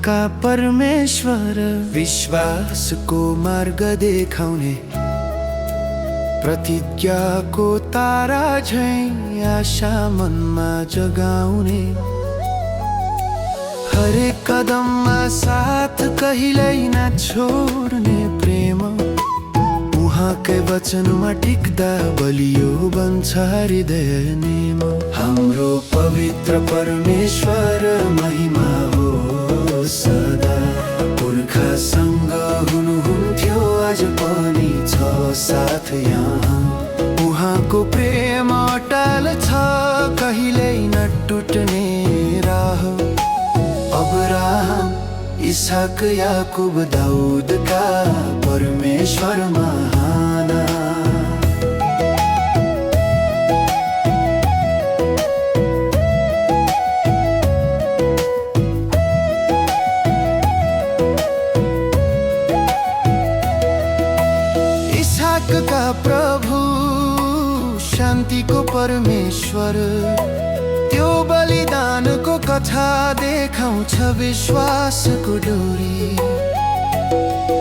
का परमेश्वर, विश्वासको मार्ग देखाउने, प्रतिज्ञाको तारा झैं आशा मनमा जगाउने, हरेक कदममा साथ कहिल्यै न छोड्ने प्रेम, उहाँकै वचनमा टिक्दा बलियो बन्छ हृदय नेम। हाम्रो पवित्र परमेश्वर महिमा हो सदा, पुर्खासँग हुनुहुन्थ्यो आज पनि छ साथ यहाँ। उहाँको प्रेम अटल छ कहिल्यै न टुट्ने राह। अब्राहम, इसहाक, याकूब, दाऊदका परमेश्वर महान। इसहाक का प्रभु, शान्तिको परमेश्वर, त्यो बलिदानको कथा देखाउँछ विश्वासको डोरी।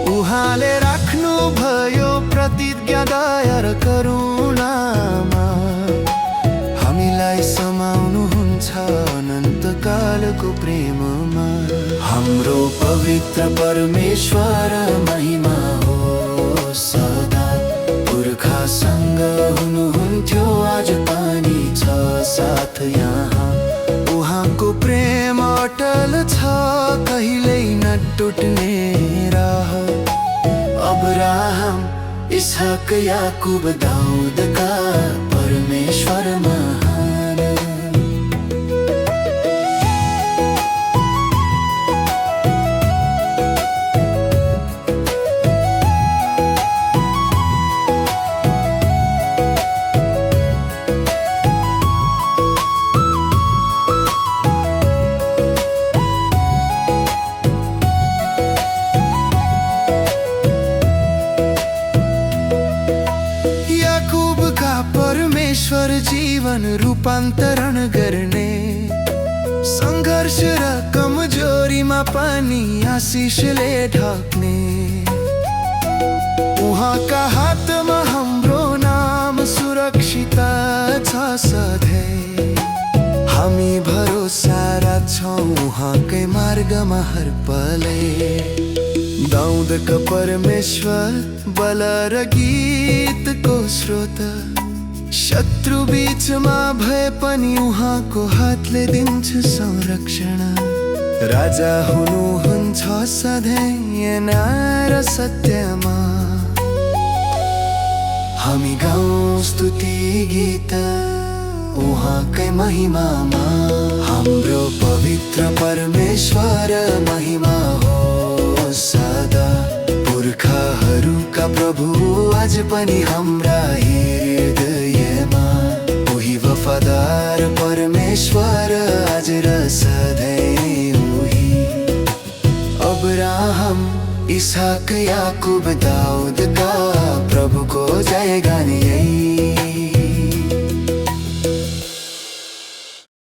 उहाँले राख्नु भयो प्रतिज्ञा दया र करुणामा, हामीलाई समाउनुहुन्छ अनन्तकालको प्रेममा। हाम्रो पवित्र परमेश्वर महिमा हो सदा, पुर्खासँग हुनुहुन्थ्यो आज पनि छ साथ यहाँ। उहाँको प्रेम अटल छ कहिल्यै न टुट्ने राह। अब्राहम, इसहाक, याकूब, दाऊदका परमेश्वर महान। परमेश्वर जीवन रूपान्तरण गर्ने, सङ्घर्ष र कमजोरीमा पनि आशिषले ढक्ने। उहाँका हातमा हाम्रो नाम सुरक्षित छ सधैँ। हामी भरोसा राख्छौँ उहाँकै मार्गमा हर पलै। दाऊदका परमेश्वर, बल र गीतको स्रोत, शत्रु बीचमा भए पनि उहाँको हातले दिन्छ संरक्षण। राजा हुनुहुन्छ सधैँ न्याय र सत्यमा, हामी गाउँ स्तुति गीत उहाँकै महिमामा। हाम्रो पवित्र परमेश्वर महिमा हो सदा, पुर्खाहरूका प्रभु आज पनि हाम्रा हृदयमा। उही वफादार परमेश्वर आज र सधैँ उही। अब्राहम, इसहाक, याकूब, दाऊदका प्रभुको जय गाने।